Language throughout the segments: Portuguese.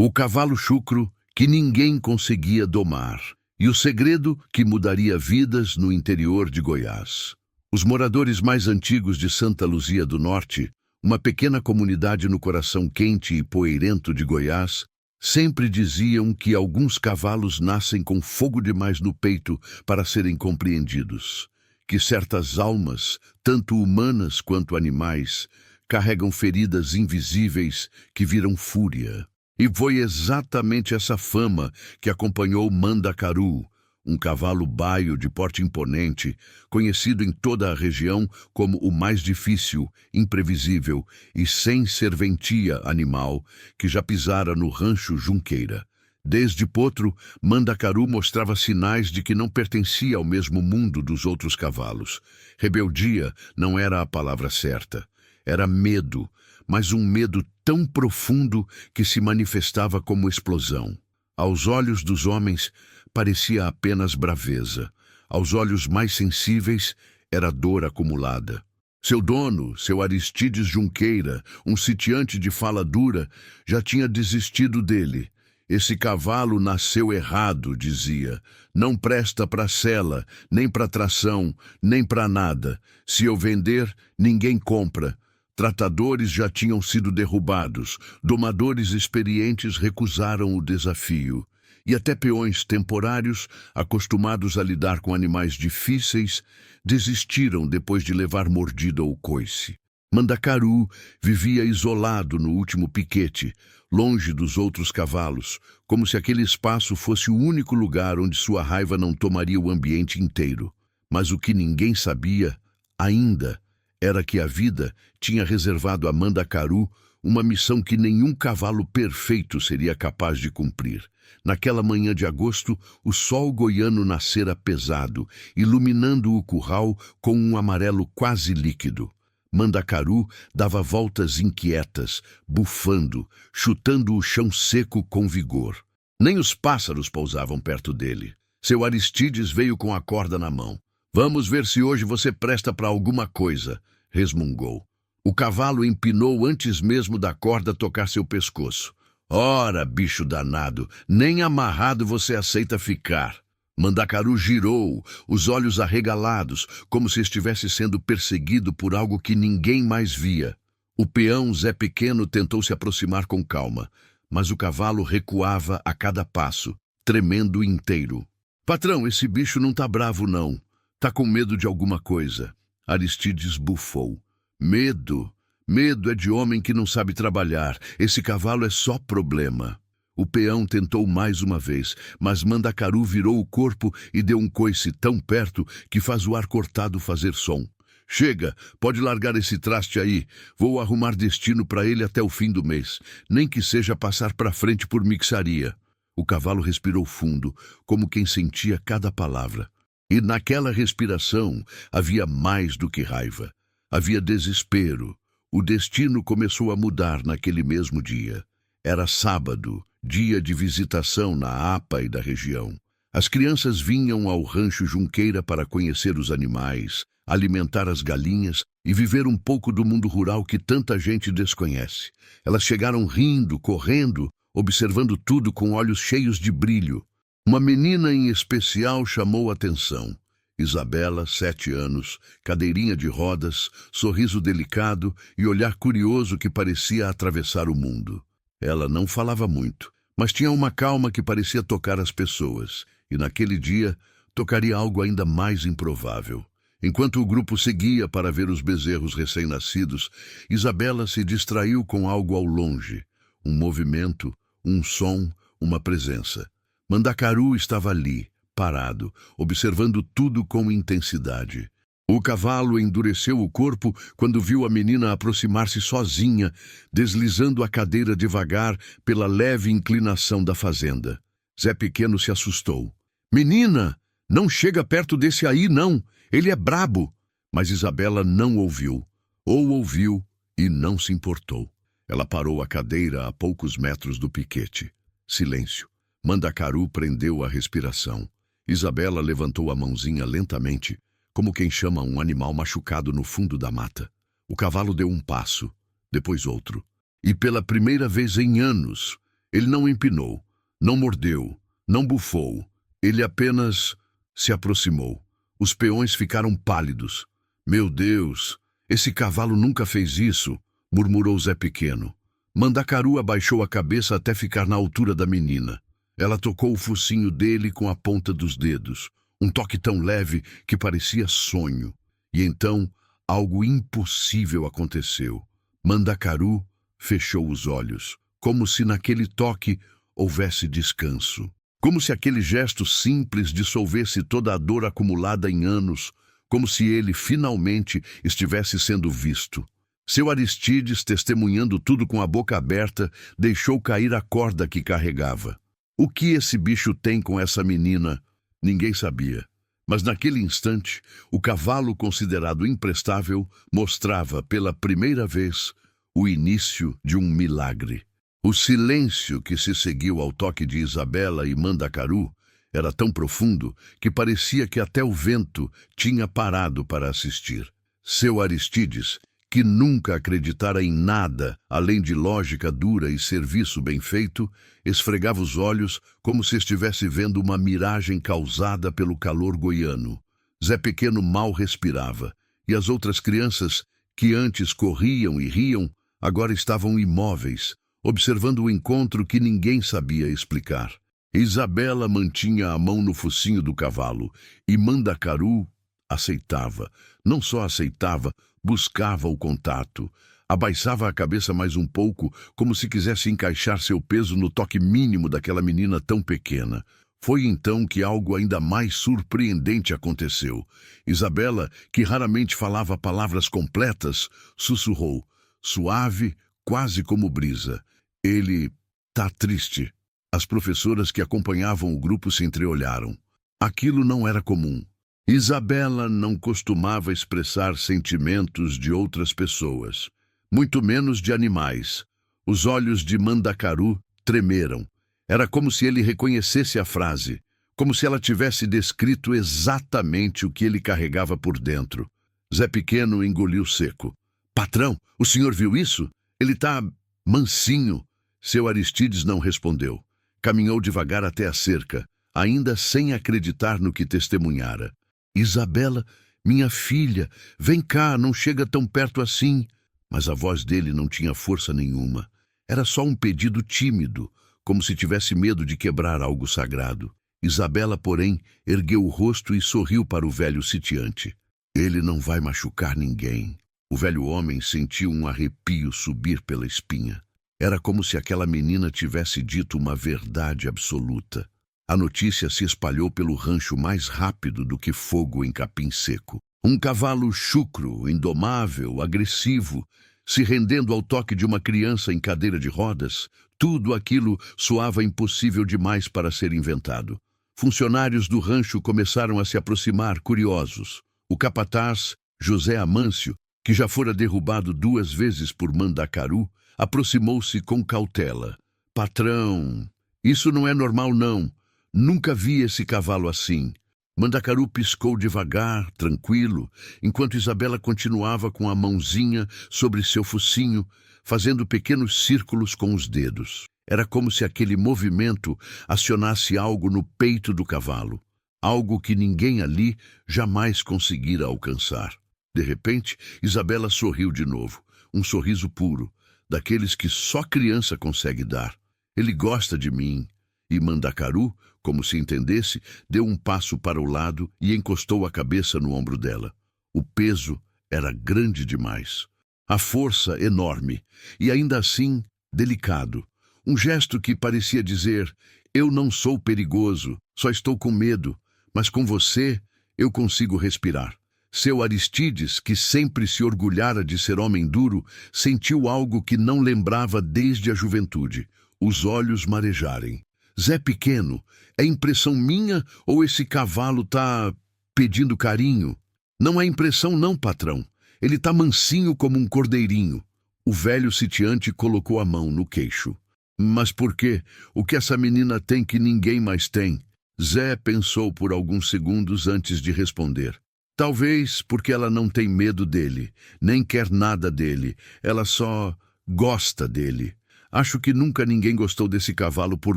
O cavalo chucro que ninguém conseguia domar e o segredo que mudaria vidas no interior de Goiás. Os moradores mais antigos de Santa Luzia do Norte, uma pequena comunidade no coração quente e poeirento de Goiás, sempre diziam que alguns cavalos nascem com fogo demais no peito para serem compreendidos, que certas almas, tanto humanas quanto animais, carregam feridas invisíveis que viram fúria. E foi exatamente essa fama que acompanhou Mandacaru, um cavalo baio de porte imponente, conhecido em toda a região como o mais difícil, imprevisível e sem serventia animal que já pisara no rancho Junqueira. Desde potro, Mandacaru mostrava sinais de que não pertencia ao mesmo mundo dos outros cavalos. Rebeldia não era a palavra certa. Era medo, mas um medo tão profundo que se manifestava como explosão. Aos olhos dos homens, parecia apenas braveza. Aos olhos mais sensíveis, era dor acumulada. Seu dono, seu Aristides Junqueira, um sitiante de fala dura, já tinha desistido dele. Esse cavalo nasceu errado, dizia. Não presta para sela, nem para tração, nem para nada. Se eu vender, ninguém compra. Tratadores já tinham sido derrubados, domadores experientes recusaram o desafio. E até peões temporários, acostumados a lidar com animais difíceis, desistiram depois de levar mordida ou coice. Mandacaru vivia isolado no último piquete, longe dos outros cavalos, como se aquele espaço fosse o único lugar onde sua raiva não tomaria o ambiente inteiro. Mas o que ninguém sabia, ainda, era que a vida tinha reservado a Mandacaru uma missão que nenhum cavalo perfeito seria capaz de cumprir. Naquela manhã de agosto, o sol goiano nascera pesado, iluminando o curral com um amarelo quase líquido. Mandacaru dava voltas inquietas, bufando, chutando o chão seco com vigor. Nem os pássaros pousavam perto dele. Seu Aristides veio com a corda na mão. "Vamos ver se hoje você presta para alguma coisa", resmungou. O cavalo empinou antes mesmo da corda tocar seu pescoço. "Ora, bicho danado, nem amarrado você aceita ficar." Mandacaru girou, os olhos arregalados, como se estivesse sendo perseguido por algo que ninguém mais via. O peão Zé Pequeno tentou se aproximar com calma, mas o cavalo recuava a cada passo, tremendo inteiro. "Patrão, esse bicho não tá bravo não. Tá com medo de alguma coisa." Aristides bufou. "Medo? Medo é de homem que não sabe trabalhar. Esse cavalo é só problema." O peão tentou mais uma vez, mas Mandacaru virou o corpo e deu um coice tão perto que faz o ar cortado fazer som. "Chega, pode largar esse traste aí. Vou arrumar destino para ele até o fim do mês, nem que seja passar para frente por mixaria." O cavalo respirou fundo, como quem sentia cada palavra. E naquela respiração havia mais do que raiva. Havia desespero. O destino começou a mudar naquele mesmo dia. Era sábado, dia de visitação na APA e da região. As crianças vinham ao rancho Junqueira para conhecer os animais, alimentar as galinhas e viver um pouco do mundo rural que tanta gente desconhece. Elas chegaram rindo, correndo, observando tudo com olhos cheios de brilho. Uma menina em especial chamou a atenção. Isabela, 7 anos, cadeirinha de rodas, sorriso delicado e olhar curioso que parecia atravessar o mundo. Ela não falava muito, mas tinha uma calma que parecia tocar as pessoas, e naquele dia tocaria algo ainda mais improvável. Enquanto o grupo seguia para ver os bezerros recém-nascidos, Isabela se distraiu com algo ao longe. Um movimento, um som, uma presença. Mandacaru estava ali, parado, observando tudo com intensidade. O cavalo endureceu o corpo quando viu a menina aproximar-se sozinha, deslizando a cadeira devagar pela leve inclinação da fazenda. Zé Pequeno se assustou. "Menina, não chega perto desse aí, não. Ele é brabo." Mas Isabela não ouviu. Ou ouviu e não se importou. Ela parou a cadeira a poucos metros do piquete. Silêncio. Mandacaru prendeu a respiração. Isabela levantou a mãozinha lentamente, como quem chama um animal machucado no fundo da mata. O cavalo deu um passo, depois outro. E pela primeira vez em anos, Ele não empinou, não mordeu, não bufou. Ele apenas se aproximou. Os peões ficaram pálidos. Meu Deus, esse cavalo nunca fez isso, murmurou Zé Pequeno. Mandacaru abaixou a cabeça até ficar na altura da menina. Ela tocou o focinho dele com a ponta dos dedos, um toque tão leve que parecia sonho. E então, algo impossível aconteceu. Mandacaru fechou os olhos, como se naquele toque houvesse descanso. Como se aquele gesto simples dissolvesse toda a dor acumulada em anos, como se ele finalmente estivesse sendo visto. Seu Aristides, testemunhando tudo com a boca aberta, deixou cair a corda que carregava. O que esse bicho tem com essa menina? Ninguém sabia. Mas naquele instante, o cavalo considerado imprestável mostrava pela primeira vez o início de um milagre. O silêncio que se seguiu ao toque de Isabela e Mandacaru era tão profundo que parecia que até o vento tinha parado para assistir. Seu Aristides, que nunca acreditara em nada além de lógica dura e serviço bem feito, esfregava os olhos como se estivesse vendo uma miragem causada pelo calor goiano. Zé Pequeno mal respirava, e as outras crianças, que antes corriam e riam, agora estavam imóveis, observando o encontro que ninguém sabia explicar. Isabela mantinha a mão no focinho do cavalo, e Mandacaru aceitava. Não só aceitava, buscava o contato. Abaixava a cabeça mais um pouco, como se quisesse encaixar seu peso no toque mínimo daquela menina tão pequena. Foi então que algo ainda mais surpreendente aconteceu. Isabela, que raramente falava palavras completas, sussurrou, suave, quase como brisa. Ele tá triste. As professoras que acompanhavam o grupo se entreolharam. Aquilo não era comum. Isabela não costumava expressar sentimentos de outras pessoas, muito menos de animais. Os olhos de Mandacaru tremeram. Era como se ele reconhecesse a frase, como se ela tivesse descrito exatamente o que ele carregava por dentro. Zé Pequeno engoliu seco. Patrão, o senhor viu isso? Ele tá mansinho. Seu Aristides não respondeu. Caminhou devagar até a cerca, ainda sem acreditar no que testemunhara. Isabela, minha filha, vem cá, não chega tão perto assim. Mas a voz dele não tinha força nenhuma. Era só um pedido tímido, como se tivesse medo de quebrar algo sagrado. Isabela, porém, ergueu o rosto e sorriu para o velho sitiante. Ele não vai machucar ninguém. O velho homem sentiu um arrepio subir pela espinha. Era como se aquela menina tivesse dito uma verdade absoluta. A notícia se espalhou pelo rancho mais rápido do que fogo em capim seco. Um cavalo chucro, indomável, agressivo, se rendendo ao toque de uma criança em cadeira de rodas, tudo aquilo soava impossível demais para ser inventado. Funcionários do rancho começaram a se aproximar, curiosos. O capataz, José Amâncio, que já fora derrubado 2 vezes por Mandacaru, aproximou-se com cautela. Patrão, isso não é normal não. Nunca vi esse cavalo assim. Mandacaru piscou devagar, tranquilo, enquanto Isabela continuava com a mãozinha sobre seu focinho, fazendo pequenos círculos com os dedos. Era como se aquele movimento acionasse algo no peito do cavalo, algo que ninguém ali jamais conseguira alcançar. De repente, Isabela sorriu de novo, um sorriso puro, daqueles que só criança consegue dar. Ele gosta de mim. E Mandacaru, como se entendesse, deu um passo para o lado e encostou a cabeça no ombro dela. O peso era grande demais. A força enorme, e ainda assim delicado. Um gesto que parecia dizer, eu não sou perigoso, só estou com medo, mas com você eu consigo respirar. Seu Aristides, que sempre se orgulhara de ser homem duro, sentiu algo que não lembrava desde a juventude, os olhos marejarem. Zé Pequeno, é impressão minha ou esse cavalo tá pedindo carinho? Não é impressão não, patrão. Ele tá mansinho como um cordeirinho. O velho sitiante colocou a mão no queixo. Mas por quê? O que essa menina tem que ninguém mais tem? Zé pensou por alguns segundos antes de responder. Talvez porque ela não tem medo dele, nem quer nada dele. Ela só gosta dele. Acho que nunca ninguém gostou desse cavalo por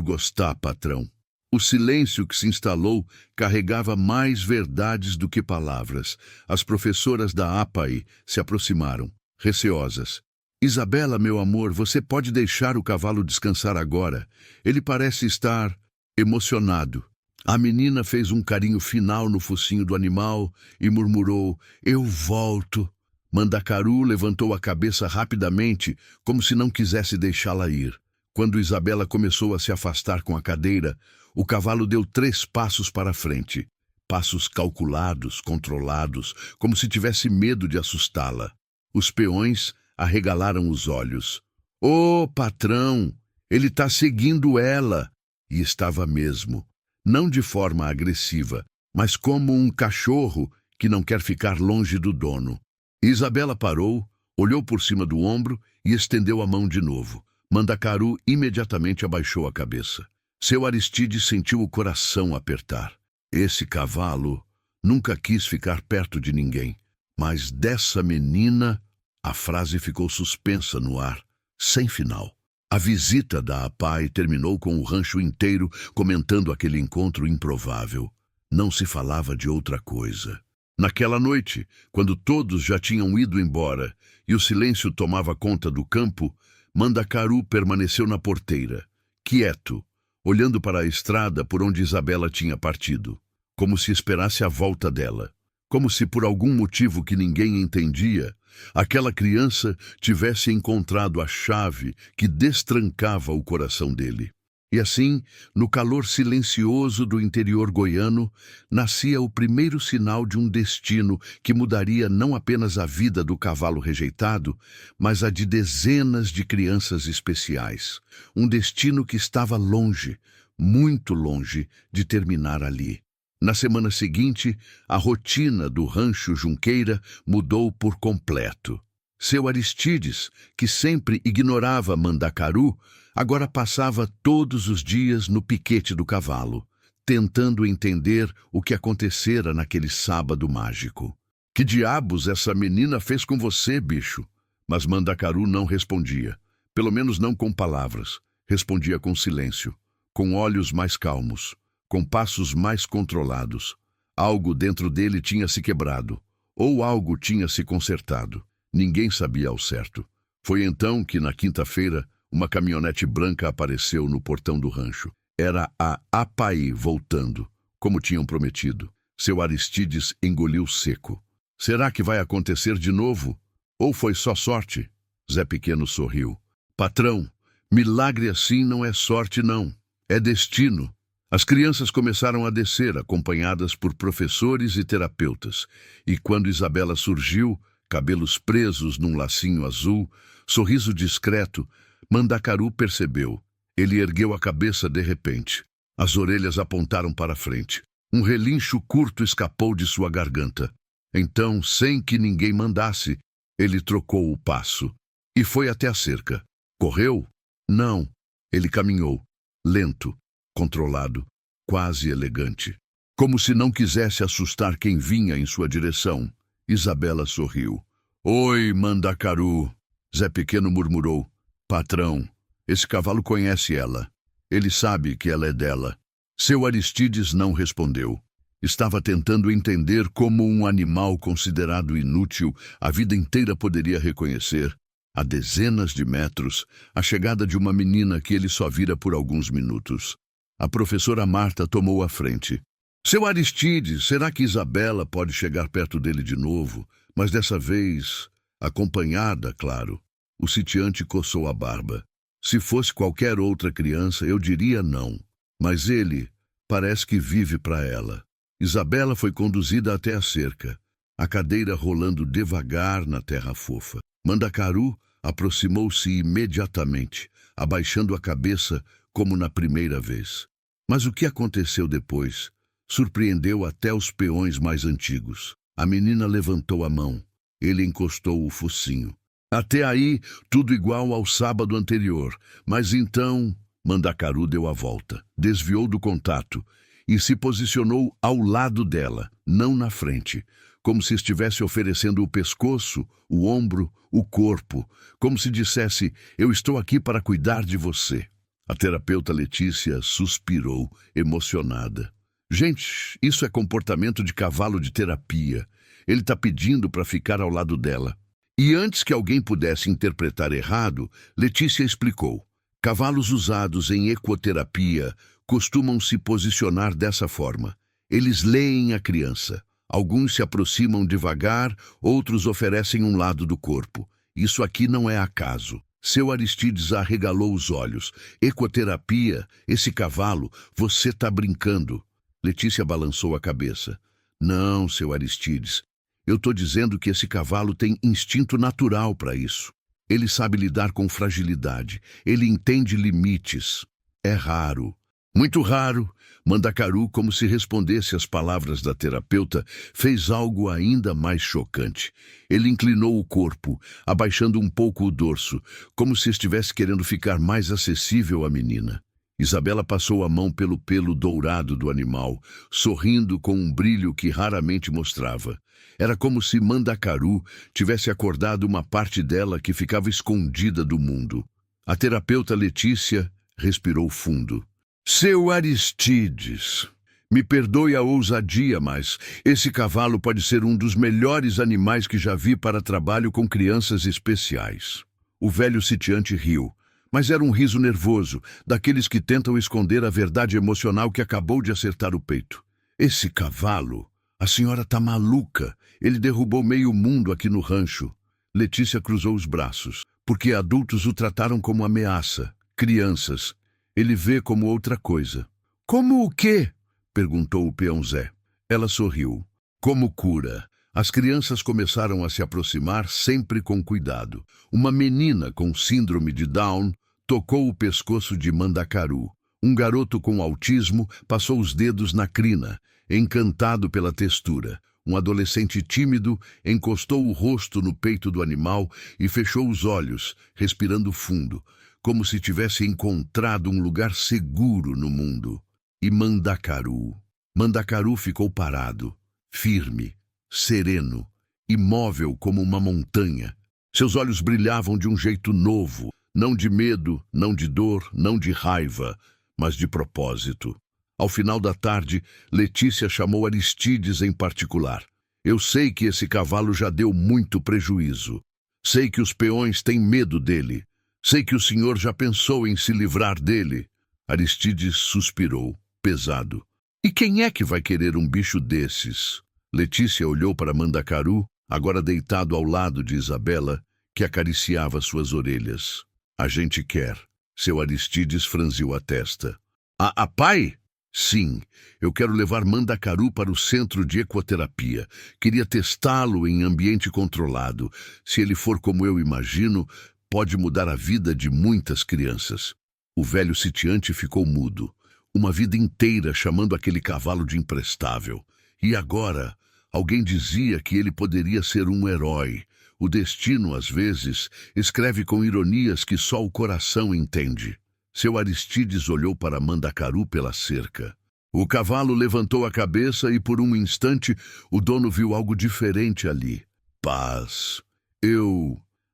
gostar, patrão. O silêncio que se instalou carregava mais verdades do que palavras. As professoras da APAI se aproximaram, receosas. Isabela, meu amor, você pode deixar o cavalo descansar agora. Ele parece estar emocionado. A menina fez um carinho final no focinho do animal e murmurou: eu volto. Mandacaru levantou a cabeça rapidamente, como se não quisesse deixá-la ir. Quando Isabela começou a se afastar com a cadeira, o cavalo deu 3 passos para a frente. Passos calculados, controlados, como se tivesse medo de assustá-la. Os peões arregalaram os olhos. Ô, patrão, ele está seguindo ela! E estava mesmo. Não de forma agressiva, mas como um cachorro que não quer ficar longe do dono. Isabela parou, olhou por cima do ombro e estendeu a mão de novo. Mandacaru imediatamente abaixou a cabeça. Seu Aristides sentiu o coração apertar. Esse cavalo nunca quis ficar perto de ninguém, mas dessa menina... A frase ficou suspensa no ar, sem final. A visita da APAI terminou com o rancho inteiro comentando aquele encontro improvável. Não se falava de outra coisa. Naquela noite, quando todos já tinham ido embora e o silêncio tomava conta do campo, Mandacaru permaneceu na porteira, quieto, olhando para a estrada por onde Isabela tinha partido, como se esperasse a volta dela. Como se por algum motivo que ninguém entendia, aquela criança tivesse encontrado a chave que destrancava o coração dele. E assim, no calor silencioso do interior goiano, nascia o primeiro sinal de um destino que mudaria não apenas a vida do cavalo rejeitado, mas a de dezenas de crianças especiais. Um destino que estava longe, muito longe, de terminar ali. Na semana seguinte, a rotina do rancho Junqueira mudou por completo. Seu Aristides, que sempre ignorava Mandacaru, agora passava todos os dias no piquete do cavalo, tentando entender o que acontecera naquele sábado mágico. Que diabos essa menina fez com você, bicho? Mas Mandacaru não respondia, pelo menos não com palavras. Respondia com silêncio, com olhos mais calmos, com passos mais controlados. Algo dentro dele tinha se quebrado, ou algo tinha se consertado. Ninguém sabia ao certo. Foi então que, na quinta-feira, uma caminhonete branca apareceu no portão do rancho. Era a APAI voltando, como tinham prometido. Seu Aristides engoliu seco. Será que vai acontecer de novo? Ou foi só sorte? Zé Pequeno sorriu. Patrão, milagre assim não é sorte não, é destino. As crianças começaram a descer, acompanhadas por professores e terapeutas. E quando Isabela surgiu, cabelos presos num lacinho azul, sorriso discreto, Mandacaru percebeu. Ele ergueu a cabeça de repente. As orelhas apontaram para frente. Um relincho curto escapou de sua garganta. Então, sem que ninguém mandasse, ele trocou o passo e foi até a cerca. Correu? Não. Ele caminhou, lento, controlado, quase elegante. Como se não quisesse assustar quem vinha em sua direção. Isabela sorriu. Oi, Mandacaru. Zé Pequeno murmurou. Patrão, esse cavalo conhece ela. Ele sabe que ela é dela. Seu Aristides não respondeu. Estava tentando entender como um animal considerado inútil a vida inteira poderia reconhecer, a dezenas de metros, a chegada de uma menina que ele só vira por alguns minutos. A professora Marta tomou a frente. Seu Aristides, será que Isabela pode chegar perto dele de novo? Mas dessa vez, acompanhada, claro. O sitiante coçou a barba. Se fosse qualquer outra criança, eu diria não. Mas ele parece que vive para ela. Isabela foi conduzida até a cerca, a cadeira rolando devagar na terra fofa. Mandacaru aproximou-se imediatamente, abaixando a cabeça como na primeira vez. Mas o que aconteceu depois surpreendeu até os peões mais antigos. A menina levantou a mão. Ele encostou o focinho. Até aí, tudo igual ao sábado anterior. Mas então, Mandacaru deu a volta, desviou do contato e se posicionou ao lado dela, não na frente, como se estivesse oferecendo o pescoço, o ombro, o corpo, como se dissesse: eu estou aqui para cuidar de você. A terapeuta Letícia suspirou, emocionada. Gente, isso é comportamento de cavalo de terapia. Ele está pedindo para ficar ao lado dela. E antes que alguém pudesse interpretar errado, Letícia explicou. Cavalos usados em ecoterapia costumam se posicionar dessa forma. Eles leem a criança. Alguns se aproximam devagar, outros oferecem um lado do corpo. Isso aqui não é acaso. Seu Aristides arregalou os olhos. Ecoterapia, esse cavalo, você está brincando. Letícia balançou a cabeça. Não, seu Aristides. Eu estou dizendo que esse cavalo tem instinto natural para isso. Ele sabe lidar com fragilidade. Ele entende limites. É raro. Muito raro. Mandacaru, como se respondesse às palavras da terapeuta, fez algo ainda mais chocante. Ele inclinou o corpo, abaixando um pouco o dorso, como se estivesse querendo ficar mais acessível à menina. Isabela passou a mão pelo pelo dourado do animal, sorrindo com um brilho que raramente mostrava. Era como se Mandacaru tivesse acordado uma parte dela que ficava escondida do mundo. A terapeuta Letícia respirou fundo. Seu Aristides, me perdoe a ousadia, mas esse cavalo pode ser um dos melhores animais que já vi para trabalho com crianças especiais. O velho sitiante riu, mas era um riso nervoso, daqueles que tentam esconder a verdade emocional que acabou de acertar o peito. Esse cavalo, a senhora tá maluca. Ele derrubou meio mundo aqui no rancho. Letícia cruzou os braços, porque adultos o trataram como ameaça. Crianças, ele vê como outra coisa. Como o quê? Perguntou o peão Zé. Ela sorriu. Como cura. As crianças começaram a se aproximar sempre com cuidado. Uma menina com síndrome de Down tocou o pescoço de Mandacaru. Um garoto com autismo passou os dedos na crina, encantado pela textura. Um adolescente tímido encostou o rosto no peito do animal e fechou os olhos, respirando fundo, como se tivesse encontrado um lugar seguro no mundo. E Mandacaru. Mandacaru ficou parado, firme, sereno, imóvel como uma montanha. Seus olhos brilhavam de um jeito novo, não de medo, não de dor, não de raiva, mas de propósito. Ao final da tarde, Letícia chamou Aristides em particular. Eu sei que esse cavalo já deu muito prejuízo. Sei que os peões têm medo dele. Sei que o senhor já pensou em se livrar dele. Aristides suspirou, pesado. E quem é que vai querer um bicho desses? Letícia olhou para Mandacaru, agora deitado ao lado de Isabela, que acariciava suas orelhas. A gente quer. Seu Aristides franziu a testa. A pai? Sim, eu quero levar Mandacaru para o centro de ecoterapia. Queria testá-lo em ambiente controlado. Se ele for como eu imagino, pode mudar a vida de muitas crianças. O velho sitiante ficou mudo. Uma vida inteira chamando aquele cavalo de imprestável. E agora, alguém dizia que ele poderia ser um herói. O destino, às vezes, escreve com ironias que só o coração entende. Seu Aristides olhou para Mandacaru pela cerca. O cavalo levantou a cabeça e, por um instante, o dono viu algo diferente ali. Paz.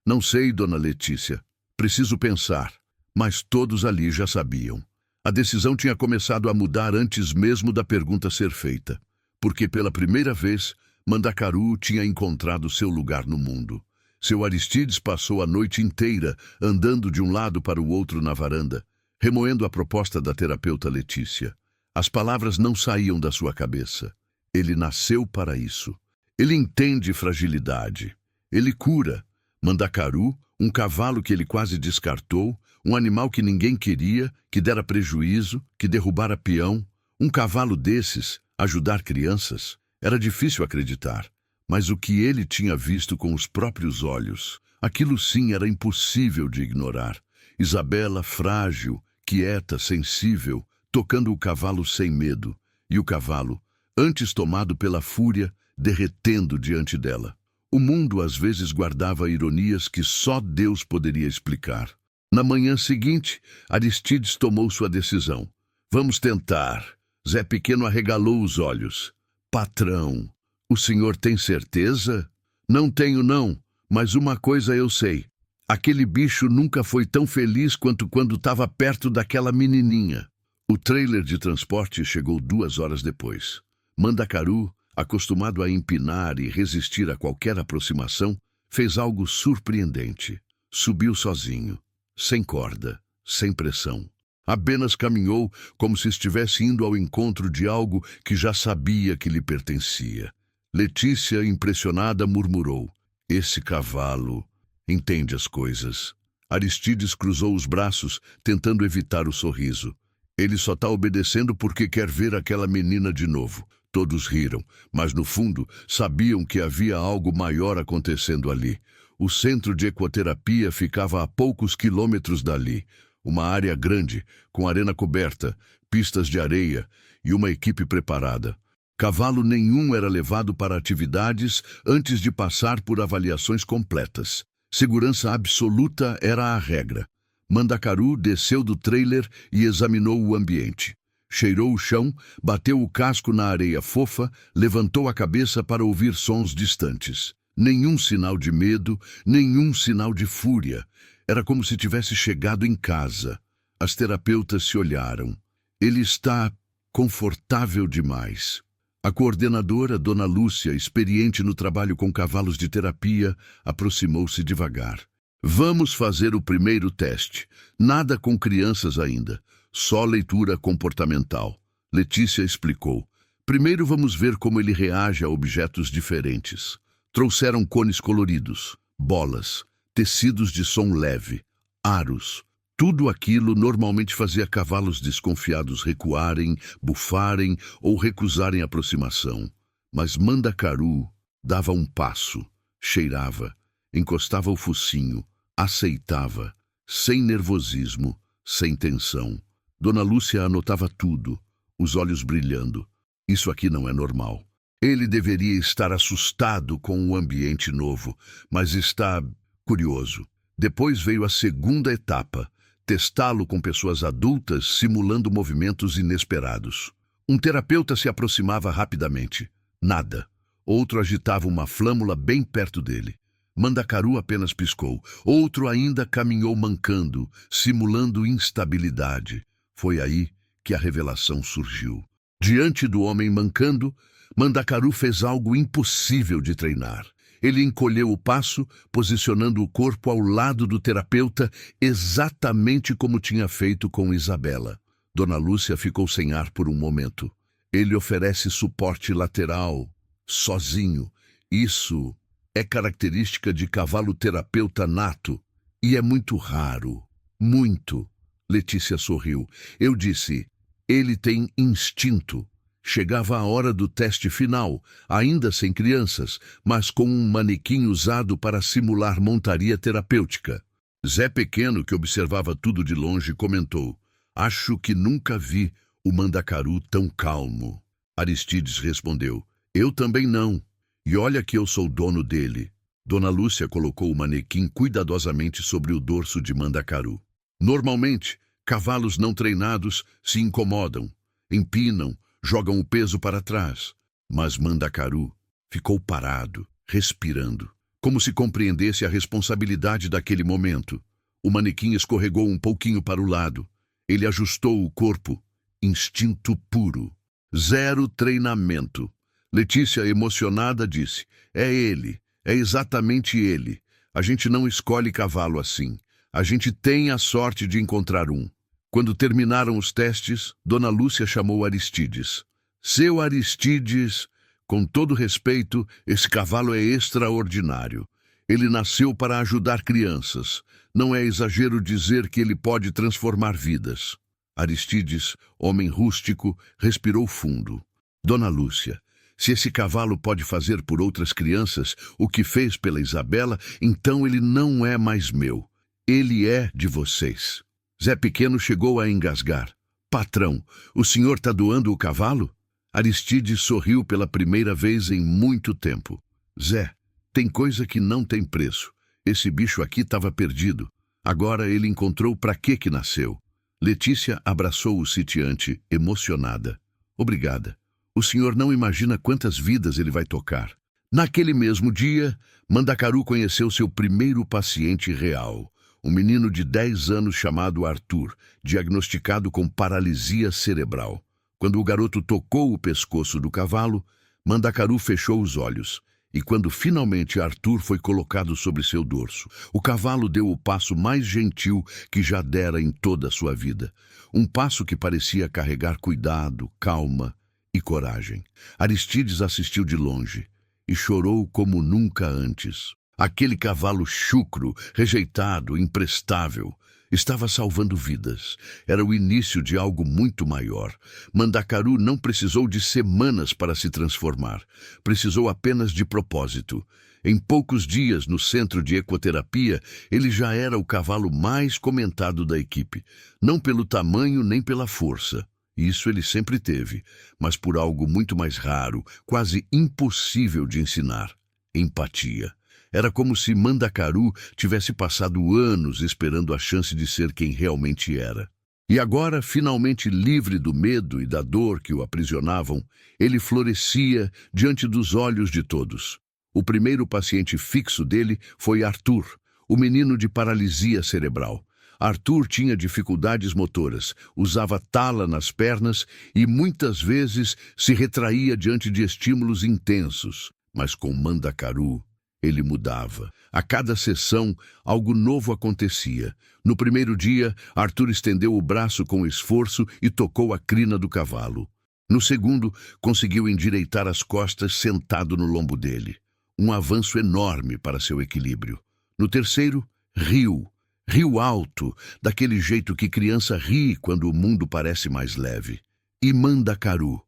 Não sei, dona Letícia. Preciso pensar. Mas todos ali já sabiam. A decisão tinha começado a mudar antes mesmo da pergunta ser feita. Porque, pela primeira vez, Mandacaru tinha encontrado seu lugar no mundo. Seu Aristides passou a noite inteira andando de um lado para o outro na varanda, remoendo a proposta da terapeuta Letícia. As palavras não saíam da sua cabeça. Ele nasceu para isso. Ele entende fragilidade. Ele cura. Mandacaru, um cavalo que ele quase descartou, um animal que ninguém queria, que dera prejuízo, que derrubara peão. Um cavalo desses, ajudar crianças. Era difícil acreditar. Mas o que ele tinha visto com os próprios olhos, aquilo sim era impossível de ignorar. Isabela, frágil, quieta, sensível, tocando o cavalo sem medo. E o cavalo, antes tomado pela fúria, derretendo diante dela. O mundo às vezes guardava ironias que só Deus poderia explicar. Na manhã seguinte, Aristides tomou sua decisão. Vamos tentar. Zé Pequeno arregalou os olhos. Patrão, O senhor tem certeza? Não tenho, não, mas uma coisa eu sei. Aquele bicho nunca foi tão feliz quanto quando estava perto daquela menininha. O trailer de transporte chegou 2 horas depois. Mandacaru, acostumado a empinar e resistir a qualquer aproximação, fez algo surpreendente. Subiu sozinho, sem corda, sem pressão. Apenas caminhou como se estivesse indo ao encontro de algo que já sabia que lhe pertencia. Letícia, impressionada, murmurou: "Esse cavalo entende as coisas." Aristides cruzou os braços, tentando evitar o sorriso. "Ele só está obedecendo porque quer ver aquela menina de novo." Todos riram, mas no fundo sabiam que havia algo maior acontecendo ali. O centro de ecoterapia ficava a poucos quilômetros dali. Uma área grande, com arena coberta, pistas de areia e uma equipe preparada. Cavalo nenhum era levado para atividades antes de passar por avaliações completas. Segurança absoluta era a regra. Mandacaru desceu do trailer e examinou o ambiente. Cheirou o chão, bateu o casco na areia fofa, levantou a cabeça para ouvir sons distantes. Nenhum sinal de medo, nenhum sinal de fúria. Era como se tivesse chegado em casa. As terapeutas se olharam. "Ele está confortável demais." A coordenadora, Dona Lúcia, experiente no trabalho com cavalos de terapia, aproximou-se devagar. "Vamos fazer o primeiro teste. Nada com crianças ainda. Só leitura comportamental." Letícia explicou. "Primeiro vamos ver como ele reage a objetos diferentes." Trouxeram cones coloridos, bolas, tecidos de som leve, aros. Tudo aquilo normalmente fazia cavalos desconfiados recuarem, bufarem ou recusarem aproximação. Mas Mandacaru dava um passo, cheirava, encostava o focinho, aceitava, sem nervosismo, sem tensão. Dona Lúcia anotava tudo, os olhos brilhando. Isso aqui não é normal. Ele deveria estar assustado com o ambiente novo, mas está curioso. Depois veio a segunda etapa, testá-lo com pessoas adultas simulando movimentos inesperados. Um terapeuta se aproximava rapidamente. Nada. Outro agitava uma flâmula bem perto dele. Mandacaru apenas piscou. Outro ainda caminhou mancando, simulando instabilidade. Foi aí que a revelação surgiu. Diante do homem mancando, Mandacaru fez algo impossível de treinar. Ele encolheu o passo, posicionando o corpo ao lado do terapeuta, exatamente como tinha feito com Isabela. Dona Lúcia ficou sem ar por um momento. Ele oferece suporte lateral, sozinho. Isso é característica de cavalo terapeuta nato e é muito raro. Muito. Letícia sorriu. Eu disse, ele tem instinto. Chegava a hora do teste final, ainda sem crianças, mas com um manequim usado para simular montaria terapêutica. Zé Pequeno, que observava tudo de longe, comentou: "Acho que nunca vi o Mandacaru tão calmo." Aristides respondeu: "Eu também não. E olha que eu sou dono dele." Dona Lúcia colocou o manequim cuidadosamente sobre o dorso de Mandacaru. Normalmente, cavalos não treinados se incomodam, empinam, jogam o peso para trás. Mas Mandacaru ficou parado, respirando, como se compreendesse a responsabilidade daquele momento. O manequim escorregou um pouquinho para o lado. Ele ajustou o corpo. Instinto puro. Zero treinamento. Letícia, emocionada, disse: "É ele. É exatamente ele. A gente não escolhe cavalo assim. A gente tem a sorte de encontrar um." Quando terminaram os testes, Dona Lúcia chamou Aristides. "Seu Aristides, com todo respeito, esse cavalo é extraordinário. Ele nasceu para ajudar crianças. Não é exagero dizer que ele pode transformar vidas." Aristides, homem rústico, respirou fundo. "Dona Lúcia, se esse cavalo pode fazer por outras crianças o que fez pela Isabela, então ele não é mais meu. Ele é de vocês." Zé Pequeno chegou a engasgar. "Patrão, o senhor está doando o cavalo?" Aristides sorriu pela primeira vez em muito tempo. "Zé, tem coisa que não tem preço. Esse bicho aqui estava perdido. Agora ele encontrou para que nasceu." Letícia abraçou o sitiante, emocionada. "Obrigada. O senhor não imagina quantas vidas ele vai tocar. Naquele mesmo dia, Mandacaru conheceu seu primeiro paciente real, um menino de 10 anos chamado Arthur, diagnosticado com paralisia cerebral. Quando o garoto tocou o pescoço do cavalo, Mandacaru fechou os olhos. E quando finalmente Arthur foi colocado sobre seu dorso, o cavalo deu o passo mais gentil que já dera em toda a sua vida. Um passo que parecia carregar cuidado, calma e coragem. Aristides assistiu de longe e chorou como nunca antes. Aquele cavalo chucro, rejeitado, imprestável, estava salvando vidas. Era o início de algo muito maior. Mandacaru não precisou de semanas para se transformar. Precisou apenas de propósito. Em poucos dias, no centro de ecoterapia, ele já era o cavalo mais comentado da equipe. Não pelo tamanho nem pela força. Isso ele sempre teve, mas por algo muito mais raro, quase impossível de ensinar: empatia. Era como se Mandacaru tivesse passado anos esperando a chance de ser quem realmente era. E agora, finalmente livre do medo e da dor que o aprisionavam, ele florescia diante dos olhos de todos. O primeiro paciente fixo dele foi Arthur, o menino de paralisia cerebral. Arthur tinha dificuldades motoras, usava tala nas pernas e muitas vezes se retraía diante de estímulos intensos. Mas com Mandacaru, ele mudava. A cada sessão, algo novo acontecia. No primeiro dia, Arthur estendeu o braço com esforço e tocou a crina do cavalo. No segundo, conseguiu endireitar as costas sentado no lombo dele. Um avanço enorme para seu equilíbrio. No terceiro, riu. Riu alto, daquele jeito que criança ri quando o mundo parece mais leve. E Mandacaru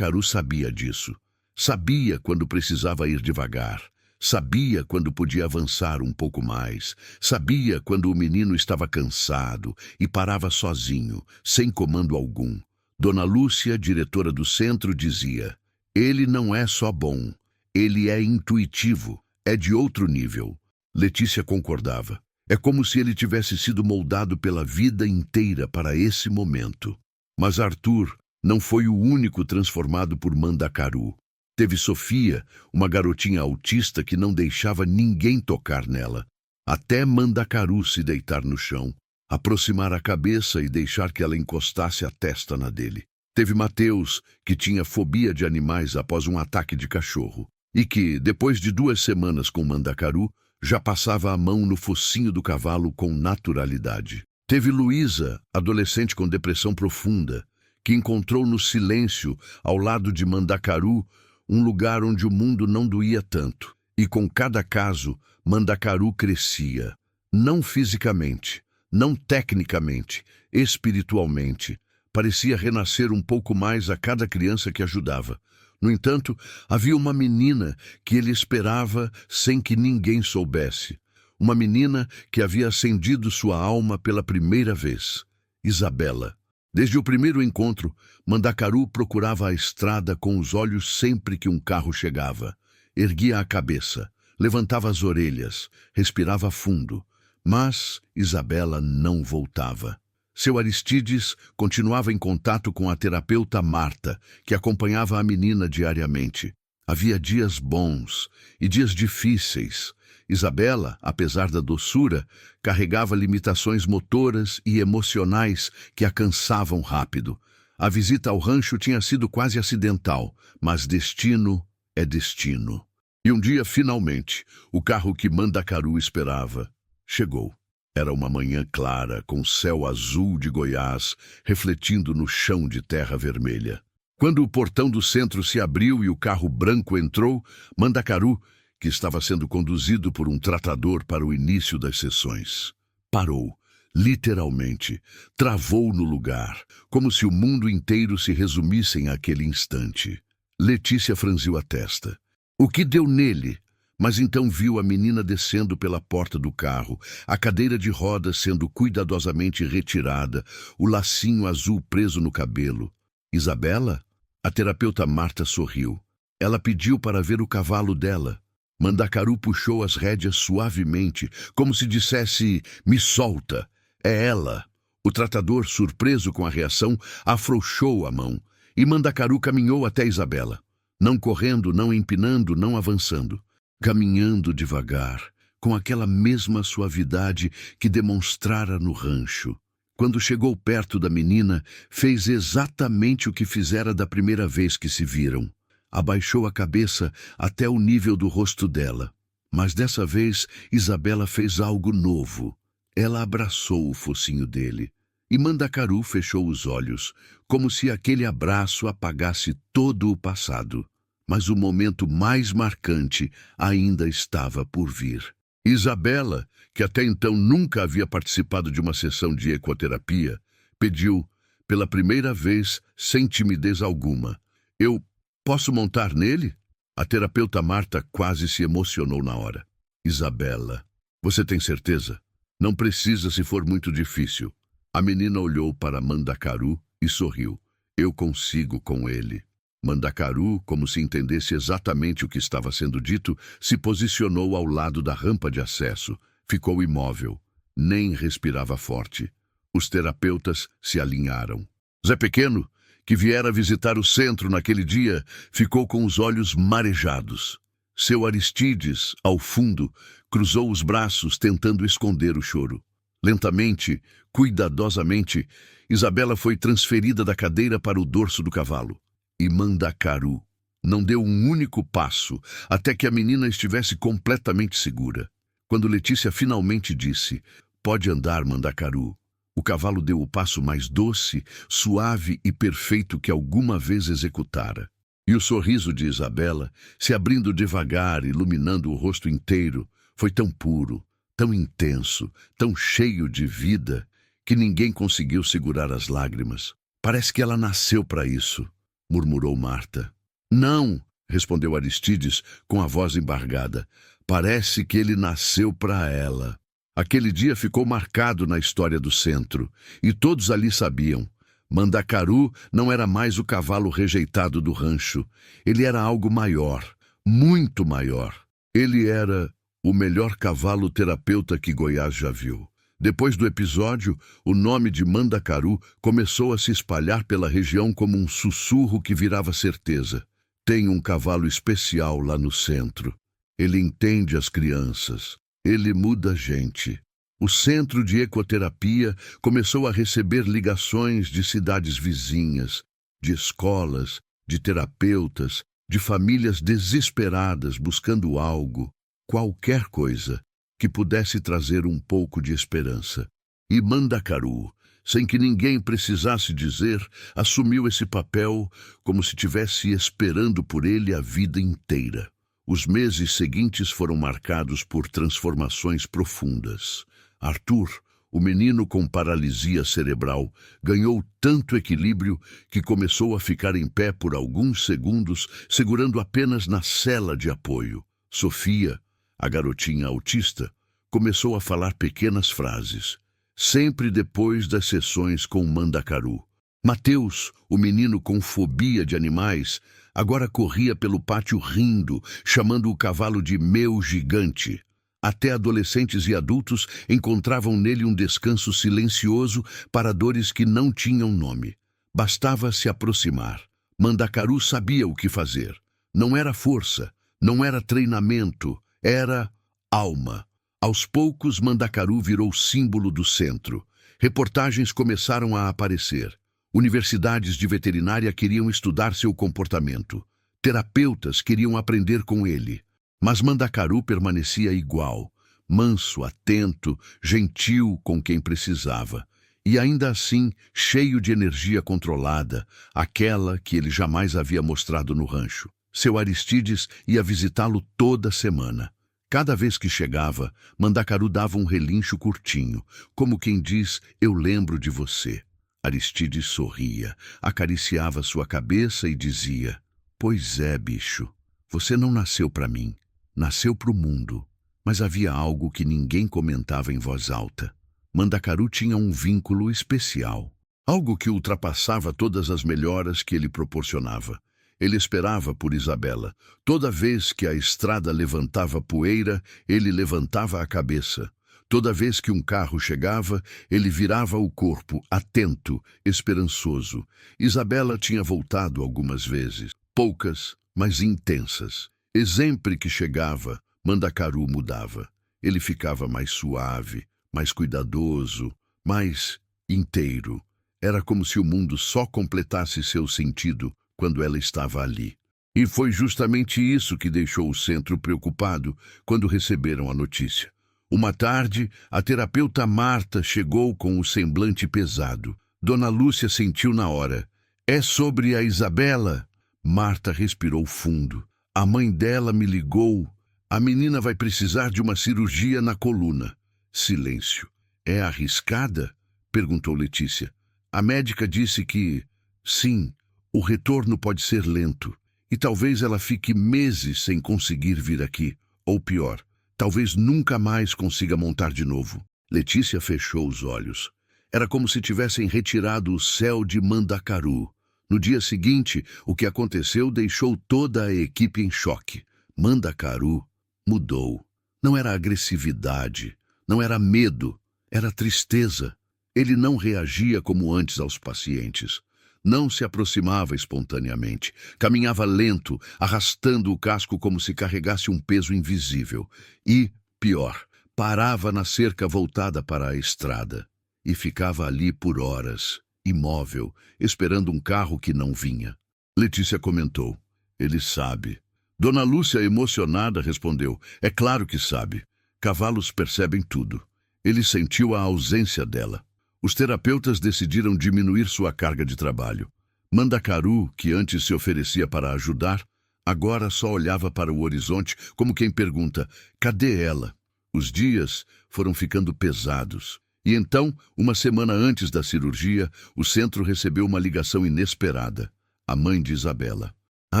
sabia disso. Sabia quando precisava ir devagar. Sabia quando podia avançar um pouco mais. Sabia quando o menino estava cansado e parava sozinho, sem comando algum. Dona Lúcia, diretora do centro, dizia: ele não é só bom, ele é intuitivo, é de outro nível. Letícia concordava. É como se ele tivesse sido moldado pela vida inteira para esse momento. Mas Arthur não foi o único transformado por Mandacaru. Teve Sofia, uma garotinha autista que não deixava ninguém tocar nela, até Mandacaru se deitar no chão, aproximar a cabeça e deixar que ela encostasse a testa na dele. Teve Mateus, que tinha fobia de animais após um ataque de cachorro, e que, depois de 2 semanas com Mandacaru, já passava a mão no focinho do cavalo com naturalidade. Teve Luísa, adolescente com depressão profunda, que encontrou no silêncio, ao lado de Mandacaru, um lugar onde o mundo não doía tanto. E com cada caso, Mandacaru crescia. Não fisicamente, não tecnicamente, espiritualmente. Parecia renascer um pouco mais a cada criança que ajudava. No entanto, havia uma menina que ele esperava sem que ninguém soubesse. Uma menina que havia acendido sua alma pela primeira vez. Isabela. Desde o primeiro encontro, Mandacaru procurava a estrada com os olhos sempre que um carro chegava. Erguia a cabeça, levantava as orelhas, respirava fundo. Mas Isabela não voltava. Seu Aristides continuava em contato com a terapeuta Marta, que acompanhava a menina diariamente. Havia dias bons e dias difíceis. Isabela, apesar da doçura, carregava limitações motoras e emocionais que a cansavam rápido. A visita ao rancho tinha sido quase acidental, mas destino é destino. E um dia, finalmente, o carro que Mandacaru esperava chegou. Era uma manhã clara, com o céu azul de Goiás refletindo no chão de terra vermelha. Quando o portão do centro se abriu e o carro branco entrou, Mandacaru, que estava sendo conduzido por um tratador para o início das sessões, parou, literalmente, travou no lugar, como se o mundo inteiro se resumisse àquele instante. Letícia franziu a testa. O que deu nele? Mas então viu a menina descendo pela porta do carro, a cadeira de rodas sendo cuidadosamente retirada, o lacinho azul preso no cabelo. Isabela? A terapeuta Marta sorriu. Ela pediu para ver o cavalo dela. Mandacaru puxou as rédeas suavemente, como se dissesse: me solta. É ela. O tratador, surpreso com a reação, afrouxou a mão. E Mandacaru caminhou até Isabela, não correndo, não empinando, não avançando, caminhando devagar, com aquela mesma suavidade que demonstrara no rancho. Quando chegou perto da menina, fez exatamente o que fizera da primeira vez que se viram. Abaixou a cabeça até o nível do rosto dela. Mas dessa vez, Isabela fez algo novo. Ela abraçou o focinho dele. E Mandacaru fechou os olhos, como se aquele abraço apagasse todo o passado. Mas o momento mais marcante ainda estava por vir. Isabela, que até então nunca havia participado de uma sessão de ecoterapia, pediu, pela primeira vez, sem timidez alguma: "Eu posso montar nele?" A terapeuta Marta quase se emocionou na hora. "Isabela, você tem certeza? Não precisa se for muito difícil." A menina olhou para Mandacaru e sorriu. "Eu consigo com ele." Mandacaru, como se entendesse exatamente o que estava sendo dito, se posicionou ao lado da rampa de acesso. Ficou imóvel. Nem respirava forte. Os terapeutas se alinharam. Zé Pequeno, que viera visitar o centro naquele dia, ficou com os olhos marejados. Seu Aristides, ao fundo, cruzou os braços tentando esconder o choro. Lentamente, cuidadosamente, Isabela foi transferida da cadeira para o dorso do cavalo. E Mandacaru não deu um único passo até que a menina estivesse completamente segura. Quando Letícia finalmente disse: "Pode andar, Mandacaru", o cavalo deu o passo mais doce, suave e perfeito que alguma vez executara. E o sorriso de Isabela, se abrindo devagar, iluminando o rosto inteiro, foi tão puro, tão intenso, tão cheio de vida, que ninguém conseguiu segurar as lágrimas. "Parece que ela nasceu para isso", murmurou Marta. "Não", respondeu Aristides com a voz embargada. "Parece que ele nasceu para ela." Aquele dia ficou marcado na história do centro, e todos ali sabiam. Mandacaru não era mais o cavalo rejeitado do rancho. Ele era algo maior, muito maior. Ele era o melhor cavalo terapeuta que Goiás já viu. Depois do episódio, o nome de Mandacaru começou a se espalhar pela região como um sussurro que virava certeza. Tem um cavalo especial lá no centro. Ele entende as crianças. Ele muda a gente. O centro de ecoterapia começou a receber ligações de cidades vizinhas, de escolas, de terapeutas, de famílias desesperadas buscando algo, qualquer coisa, que pudesse trazer um pouco de esperança. E Mandacaru, sem que ninguém precisasse dizer, assumiu esse papel como se tivesse esperando por ele a vida inteira. Os meses seguintes foram marcados por transformações profundas. Arthur, o menino com paralisia cerebral, ganhou tanto equilíbrio que começou a ficar em pé por alguns segundos, segurando apenas na sela de apoio. Sofia, a garotinha autista, começou a falar pequenas frases, sempre depois das sessões com Mandacaru. Mateus, o menino com fobia de animais, agora corria pelo pátio rindo, chamando o cavalo de "meu gigante". Até adolescentes e adultos encontravam nele um descanso silencioso para dores que não tinham nome. Bastava se aproximar. Mandacaru sabia o que fazer. Não era força, não era treinamento, era alma. Aos poucos, Mandacaru virou símbolo do centro. Reportagens começaram a aparecer. Universidades de veterinária queriam estudar seu comportamento. Terapeutas queriam aprender com ele. Mas Mandacaru permanecia igual, manso, atento, gentil com quem precisava. E ainda assim, cheio de energia controlada, aquela que ele jamais havia mostrado no rancho. Seu Aristides ia visitá-lo toda semana. Cada vez que chegava, Mandacaru dava um relincho curtinho, como quem diz: "Eu lembro de você." Aristides sorria, acariciava sua cabeça e dizia: "Pois é, bicho, você não nasceu para mim, nasceu para o mundo." Mas havia algo que ninguém comentava em voz alta. Mandacaru tinha um vínculo especial, algo que ultrapassava todas as melhoras que ele proporcionava. Ele esperava por Isabela. Toda vez que a estrada levantava poeira, ele levantava a cabeça. Toda vez que um carro chegava, ele virava o corpo, atento, esperançoso. Isabela tinha voltado algumas vezes, poucas, mas intensas. E sempre que chegava, Mandacaru mudava. Ele ficava mais suave, mais cuidadoso, mais inteiro. Era como se o mundo só completasse seu sentido quando ela estava ali. E foi justamente isso que deixou o centro preocupado quando receberam a notícia. Uma tarde, a terapeuta Marta chegou com o semblante pesado. Dona Lúcia sentiu na hora. É sobre a Isabela? Marta respirou fundo. A mãe dela me ligou. A menina vai precisar de uma cirurgia na coluna. Silêncio. É arriscada? Perguntou Letícia. A médica disse que, sim, o retorno pode ser lento. E talvez ela fique meses sem conseguir vir aqui. Ou pior, talvez nunca mais consiga montar de novo. Letícia fechou os olhos. Era como se tivessem retirado o céu de Mandacaru. No dia seguinte, o que aconteceu deixou toda a equipe em choque. Mandacaru mudou. Não era agressividade, não era medo, era tristeza. Ele não reagia como antes aos pacientes. Não se aproximava espontaneamente. Caminhava lento, arrastando o casco como se carregasse um peso invisível. E, pior, parava na cerca voltada para a estrada. E ficava ali por horas, imóvel, esperando um carro que não vinha. Letícia comentou. Ele sabe. Dona Lúcia, emocionada, respondeu. É claro que sabe. Cavalos percebem tudo. Ele sentiu a ausência dela. Os terapeutas decidiram diminuir sua carga de trabalho. Mandacaru, que antes se oferecia para ajudar, agora só olhava para o horizonte como quem pergunta, cadê ela? Os dias foram ficando pesados. E então, uma semana antes da cirurgia, o centro recebeu uma ligação inesperada. A mãe de Isabela. A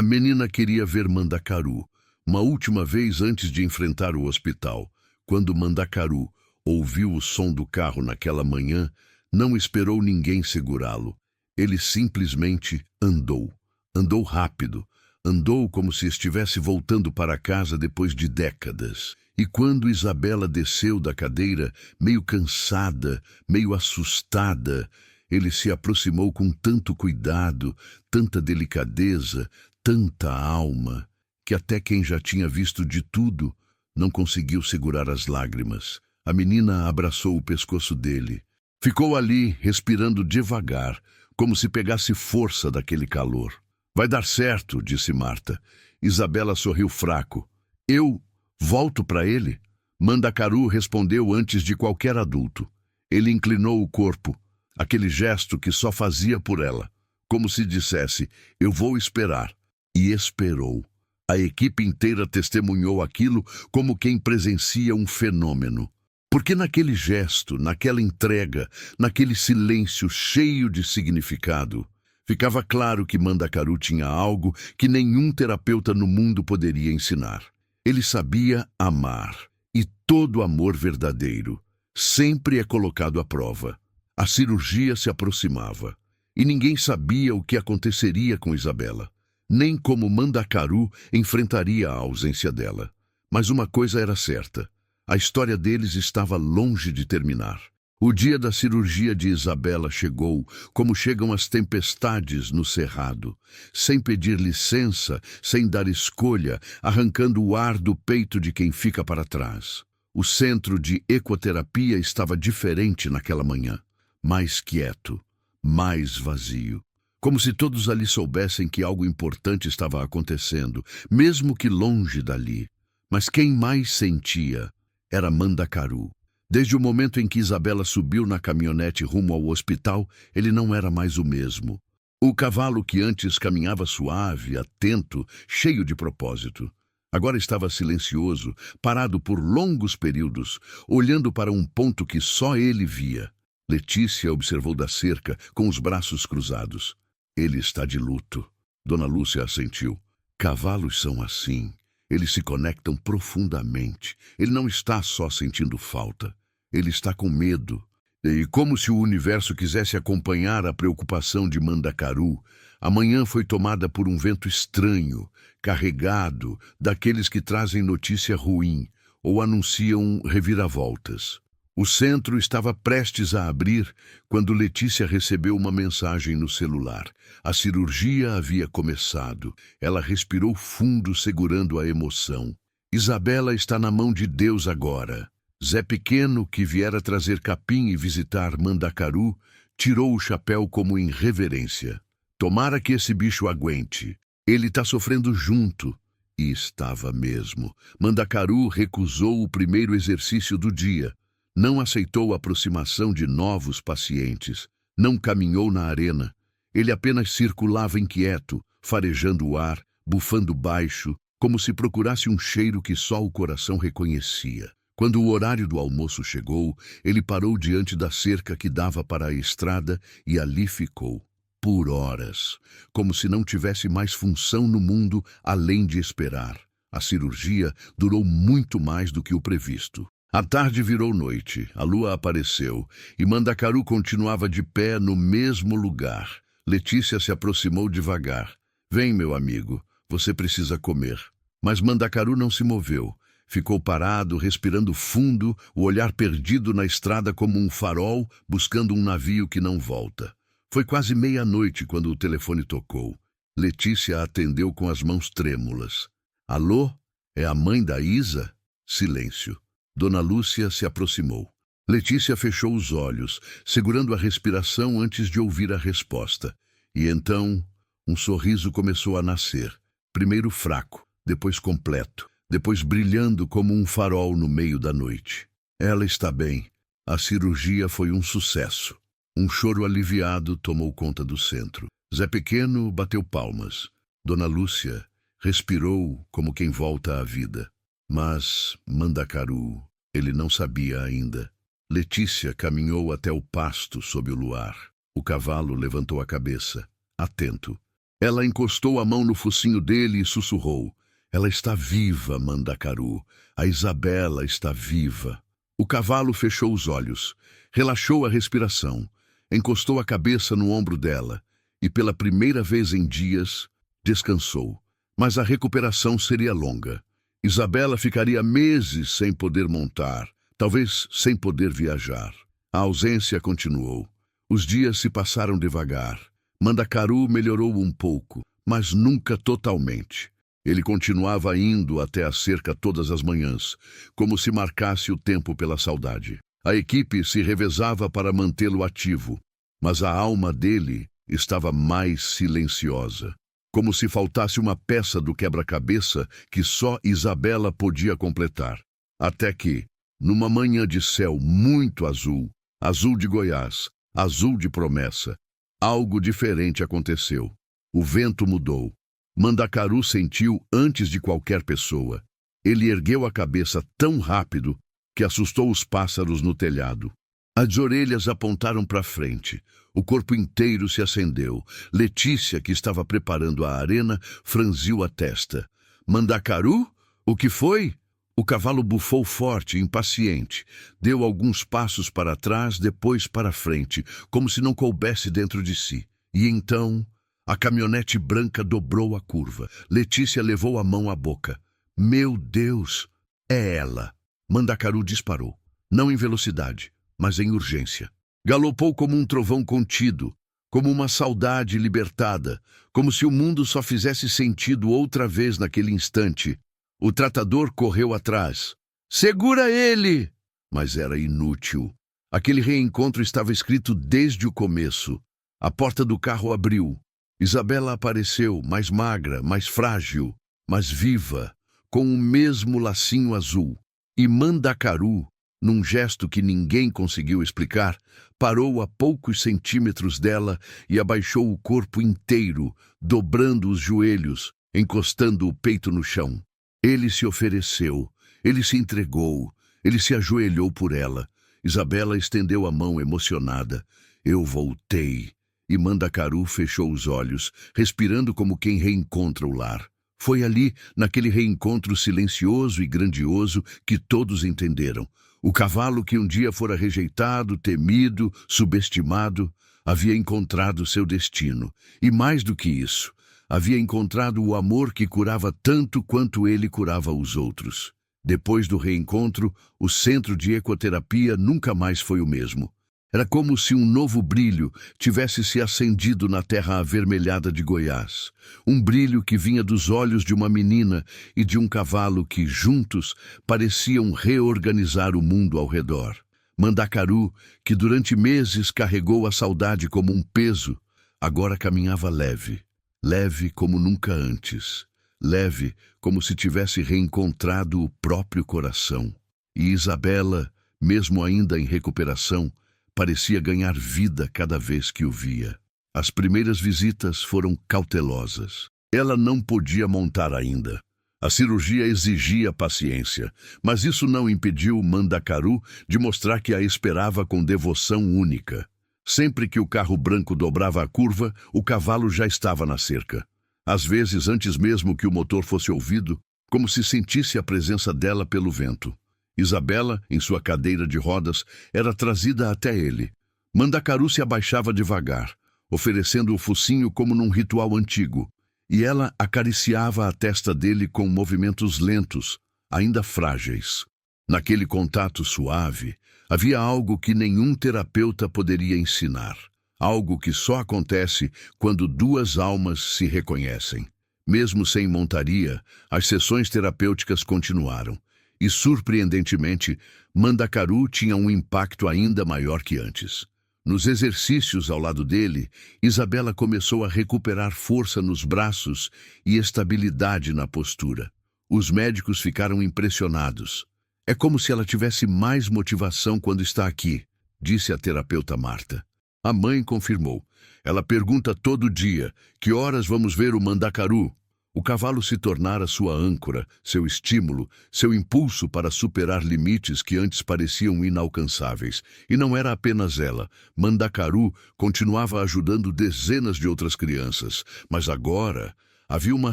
menina queria ver Mandacaru, uma última vez antes de enfrentar o hospital. Quando Mandacaru ouviu o som do carro naquela manhã, não esperou ninguém segurá-lo. Ele simplesmente andou. Andou rápido. Andou como se estivesse voltando para casa depois de décadas. E quando Isabela desceu da cadeira, meio cansada, meio assustada, ele se aproximou com tanto cuidado, tanta delicadeza, tanta alma, que até quem já tinha visto de tudo não conseguiu segurar as lágrimas. A menina abraçou o pescoço dele. Ficou ali, respirando devagar, como se pegasse força daquele calor. Vai dar certo, disse Marta. Isabela sorriu fraco. Eu volto para ele? Mandacaru respondeu antes de qualquer adulto. Ele inclinou o corpo, aquele gesto que só fazia por ela, como se dissesse, eu vou esperar. E esperou. A equipe inteira testemunhou aquilo como quem presencia um fenômeno. Porque naquele gesto, naquela entrega, naquele silêncio cheio de significado, ficava claro que Mandacaru tinha algo que nenhum terapeuta no mundo poderia ensinar. Ele sabia amar, e todo amor verdadeiro sempre é colocado à prova. A cirurgia se aproximava, e ninguém sabia o que aconteceria com Isabela, nem como Mandacaru enfrentaria a ausência dela. Mas uma coisa era certa. A história deles estava longe de terminar. O dia da cirurgia de Isabela chegou, como chegam as tempestades no cerrado, sem pedir licença, sem dar escolha, arrancando o ar do peito de quem fica para trás. O centro de ecoterapia estava diferente naquela manhã, mais quieto, mais vazio. Como se todos ali soubessem que algo importante estava acontecendo, mesmo que longe dali. Mas quem mais sentia era Mandacaru. Desde o momento em que Isabela subiu na caminhonete rumo ao hospital, ele não era mais o mesmo. O cavalo que antes caminhava suave, atento, cheio de propósito, agora estava silencioso, parado por longos períodos, olhando para um ponto que só ele via. Letícia observou da cerca, com os braços cruzados. Ele está de luto. Dona Lúcia assentiu. Cavalos são assim. Eles se conectam profundamente. Ele não está só sentindo falta. Ele está com medo. E como se o universo quisesse acompanhar a preocupação de Mandacaru, a manhã foi tomada por um vento estranho, carregado, daqueles que trazem notícia ruim ou anunciam reviravoltas. O centro estava prestes a abrir quando Letícia recebeu uma mensagem no celular. A cirurgia havia começado. Ela respirou fundo, segurando a emoção. Isabela está na mão de Deus agora. Zé Pequeno, que viera trazer capim e visitar Mandacaru, tirou o chapéu como em reverência. Tomara que esse bicho aguente. Ele está sofrendo junto. E estava mesmo. Mandacaru recusou o primeiro exercício do dia. Não aceitou a aproximação de novos pacientes. Não caminhou na arena. Ele apenas circulava inquieto, farejando o ar, bufando baixo, como se procurasse um cheiro que só o coração reconhecia. Quando o horário do almoço chegou, ele parou diante da cerca que dava para a estrada e ali ficou, por horas, como se não tivesse mais função no mundo além de esperar. A cirurgia durou muito mais do que o previsto. A tarde virou noite, a lua apareceu e Mandacaru continuava de pé no mesmo lugar. Letícia se aproximou devagar. Vem, meu amigo, você precisa comer. Mas Mandacaru não se moveu. Ficou parado, respirando fundo, o olhar perdido na estrada como um farol, buscando um navio que não volta. Foi quase meia-noite quando o telefone tocou. Letícia atendeu com as mãos trêmulas. Alô? É a mãe da Isa? Silêncio. Dona Lúcia se aproximou. Letícia fechou os olhos, segurando a respiração antes de ouvir a resposta. E então, um sorriso começou a nascer. Primeiro fraco, depois completo, depois brilhando como um farol no meio da noite. Ela está bem. A cirurgia foi um sucesso. Um choro aliviado tomou conta do centro. Zé Pequeno bateu palmas. Dona Lúcia respirou como quem volta à vida. Mas Mandacaru, ele não sabia ainda. Letícia caminhou até o pasto sob o luar. O cavalo levantou a cabeça, atento. Ela encostou a mão no focinho dele e sussurrou. Ela está viva, Mandacaru. A Isabela está viva. O cavalo fechou os olhos, relaxou a respiração, encostou a cabeça no ombro dela e, pela primeira vez em dias, descansou. Mas a recuperação seria longa. Isabela ficaria meses sem poder montar, talvez sem poder viajar. A ausência continuou. Os dias se passaram devagar. Mandacaru melhorou um pouco, mas nunca totalmente. Ele continuava indo até a cerca todas as manhãs, como se marcasse o tempo pela saudade. A equipe se revezava para mantê-lo ativo, mas a alma dele estava mais silenciosa, como se faltasse uma peça do quebra-cabeça que só Isabela podia completar. Até que, numa manhã de céu muito azul, azul de Goiás, azul de promessa, algo diferente aconteceu. O vento mudou. Mandacaru sentiu antes de qualquer pessoa. Ele ergueu a cabeça tão rápido que assustou os pássaros no telhado. As orelhas apontaram para frente. O corpo inteiro se acendeu. Letícia, que estava preparando a arena, franziu a testa. Mandacaru? O que foi? O cavalo bufou forte, impaciente. Deu alguns passos para trás, depois para frente, como se não coubesse dentro de si. E então, a caminhonete branca dobrou a curva. Letícia levou a mão à boca. Meu Deus! É ela! Mandacaru disparou. Não em velocidade, mas em urgência. Galopou como um trovão contido, como uma saudade libertada, como se o mundo só fizesse sentido outra vez naquele instante. O tratador correu atrás. Segura ele! Mas era inútil. Aquele reencontro estava escrito desde o começo. A porta do carro abriu. Isabela apareceu, mais magra, mais frágil, mas viva, com o mesmo lacinho azul. E Mandacaru, num gesto que ninguém conseguiu explicar, parou a poucos centímetros dela e abaixou o corpo inteiro, dobrando os joelhos, encostando o peito no chão. Ele se ofereceu, ele se entregou, ele se ajoelhou por ela. Isabela estendeu a mão emocionada. Eu voltei. E Mandacaru fechou os olhos, respirando como quem reencontra o lar. Foi ali, naquele reencontro silencioso e grandioso, que todos entenderam. O cavalo que um dia fora rejeitado, temido, subestimado, havia encontrado seu destino. E mais do que isso, havia encontrado o amor que curava tanto quanto ele curava os outros. Depois do reencontro, o centro de ecoterapia nunca mais foi o mesmo. Era como se um novo brilho tivesse se acendido na terra avermelhada de Goiás. Um brilho que vinha dos olhos de uma menina e de um cavalo que, juntos, pareciam reorganizar o mundo ao redor. Mandacaru, que durante meses carregou a saudade como um peso, agora caminhava leve, leve como nunca antes, leve como se tivesse reencontrado o próprio coração. E Isabela, mesmo ainda em recuperação, parecia ganhar vida cada vez que o via. As primeiras visitas foram cautelosas. Ela não podia montar ainda. A cirurgia exigia paciência, mas isso não impediu Mandacaru de mostrar que a esperava com devoção única. Sempre que o carro branco dobrava a curva, o cavalo já estava na cerca. Às vezes, antes mesmo que o motor fosse ouvido, como se sentisse a presença dela pelo vento. Isabela, em sua cadeira de rodas, era trazida até ele. Mandacaru se abaixava devagar, oferecendo o focinho como num ritual antigo, e ela acariciava a testa dele com movimentos lentos, ainda frágeis. Naquele contato suave, havia algo que nenhum terapeuta poderia ensinar. Algo que só acontece quando duas almas se reconhecem. Mesmo sem montaria, as sessões terapêuticas continuaram. E, surpreendentemente, Mandacaru tinha um impacto ainda maior que antes. Nos exercícios ao lado dele, Isabela começou a recuperar força nos braços e estabilidade na postura. Os médicos ficaram impressionados. É como se ela tivesse mais motivação quando está aqui, disse a terapeuta Marta. A mãe confirmou. Ela pergunta todo dia, que horas vamos ver o Mandacaru? O cavalo se tornara sua âncora, seu estímulo, seu impulso para superar limites que antes pareciam inalcançáveis. E não era apenas ela. Mandacaru continuava ajudando dezenas de outras crianças. Mas agora havia uma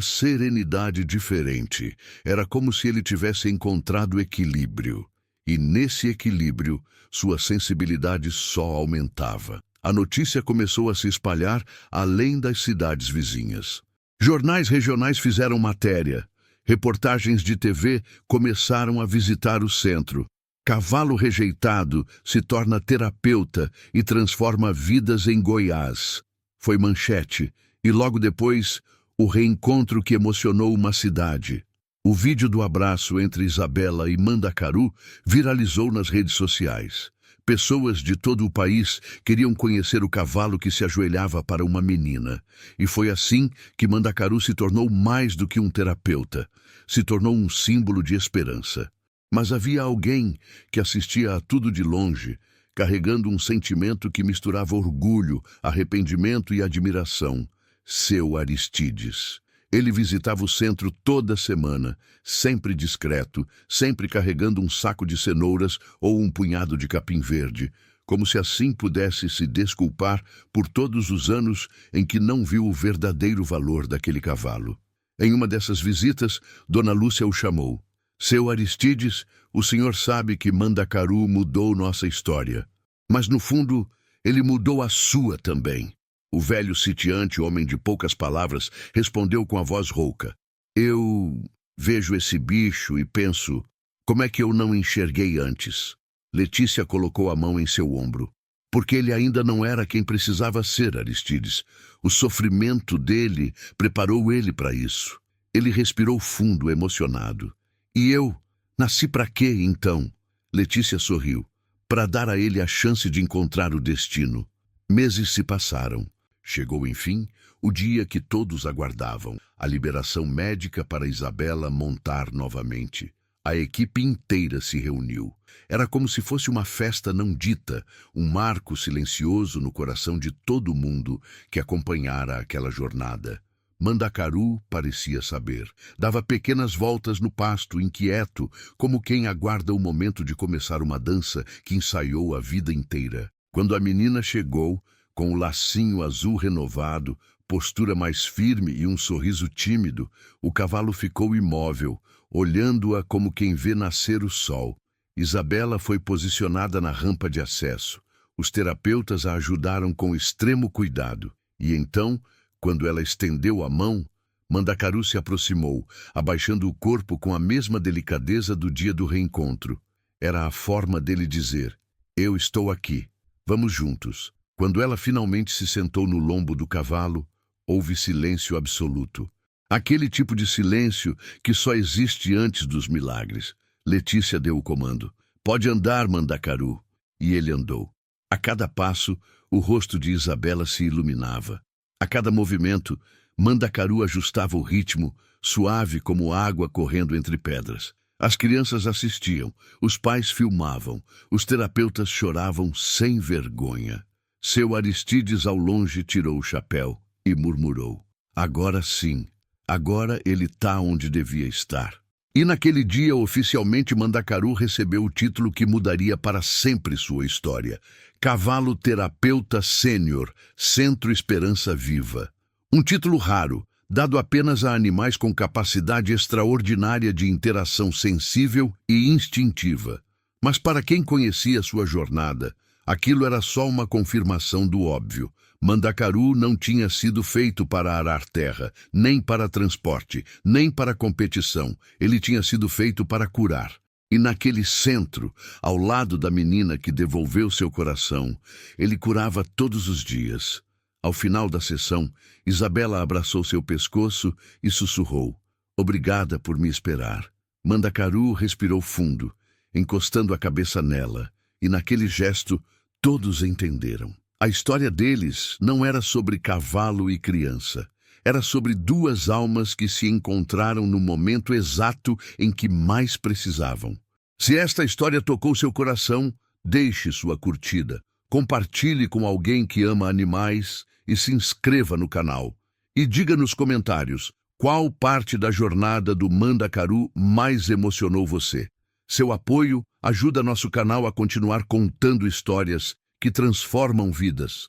serenidade diferente. Era como se ele tivesse encontrado equilíbrio. E nesse equilíbrio, sua sensibilidade só aumentava. A notícia começou a se espalhar além das cidades vizinhas. Jornais regionais fizeram matéria. Reportagens de TV começaram a visitar o centro. Cavalo rejeitado se torna terapeuta e transforma vidas em Goiás. Foi manchete. E logo depois, o reencontro que emocionou uma cidade. O vídeo do abraço entre Isabela e Mandacaru viralizou nas redes sociais. Pessoas de todo o país queriam conhecer o cavalo que se ajoelhava para uma menina. E foi assim que Mandacaru se tornou mais do que um terapeuta. Se tornou um símbolo de esperança. Mas havia alguém que assistia a tudo de longe, carregando um sentimento que misturava orgulho, arrependimento e admiração. Seu Aristides. Ele visitava o centro toda semana, sempre discreto, sempre carregando um saco de cenouras ou um punhado de capim verde, como se assim pudesse se desculpar por todos os anos em que não viu o verdadeiro valor daquele cavalo. Em uma dessas visitas, Dona Lúcia o chamou. Seu Aristides, o senhor sabe que Mandacaru mudou nossa história. Mas, no fundo, ele mudou a sua também. O velho sitiante, homem de poucas palavras, respondeu com a voz rouca. Eu vejo esse bicho e penso, como é que eu não enxerguei antes? Letícia colocou a mão em seu ombro. Porque ele ainda não era quem precisava ser, Aristides. O sofrimento dele preparou ele para isso. Ele respirou fundo, emocionado. E eu? Nasci para quê, então? Letícia sorriu. Para dar a ele a chance de encontrar o destino. Meses se passaram. Chegou, enfim, o dia que todos aguardavam, a liberação médica para Isabela montar novamente. A equipe inteira se reuniu. Era como se fosse uma festa não dita, um marco silencioso no coração de todo mundo que acompanhara aquela jornada. Mandacaru parecia saber. Dava pequenas voltas no pasto, inquieto, como quem aguarda o momento de começar uma dança que ensaiou a vida inteira. Quando a menina chegou, com o lacinho azul renovado, postura mais firme e um sorriso tímido, o cavalo ficou imóvel, olhando-a como quem vê nascer o sol. Isabela foi posicionada na rampa de acesso. Os terapeutas a ajudaram com extremo cuidado. E então, quando ela estendeu a mão, Mandacaru se aproximou, abaixando o corpo com a mesma delicadeza do dia do reencontro. Era a forma dele dizer: eu estou aqui, vamos juntos. Quando ela finalmente se sentou no lombo do cavalo, houve silêncio absoluto. Aquele tipo de silêncio que só existe antes dos milagres. Letícia deu o comando. Pode andar, Mandacaru. E ele andou. A cada passo, o rosto de Isabela se iluminava. A cada movimento, Mandacaru ajustava o ritmo, suave como água correndo entre pedras. As crianças assistiam, os pais filmavam, os terapeutas choravam sem vergonha. Seu Aristides ao longe tirou o chapéu e murmurou: agora sim, agora ele tá onde devia estar. E naquele dia, oficialmente, Mandacaru recebeu o título que mudaria para sempre sua história: Cavalo Terapeuta Sênior, Centro Esperança Viva. Um título raro, dado apenas a animais com capacidade extraordinária de interação sensível e instintiva. Mas para quem conhecia sua jornada, aquilo era só uma confirmação do óbvio. Mandacaru não tinha sido feito para arar terra, nem para transporte, nem para competição. Ele tinha sido feito para curar. E naquele centro, ao lado da menina que devolveu seu coração, ele curava todos os dias. Ao final da sessão, Isabela abraçou seu pescoço e sussurrou: obrigada por me esperar. Mandacaru respirou fundo, encostando a cabeça nela, e naquele gesto todos entenderam. A história deles não era sobre cavalo e criança. Era sobre duas almas que se encontraram no momento exato em que mais precisavam. Se esta história tocou seu coração, deixe sua curtida, compartilhe com alguém que ama animais e se inscreva no canal. E diga nos comentários qual parte da jornada do Mandacaru mais emocionou você. Seu apoio ajuda nosso canal a continuar contando histórias que transformam vidas.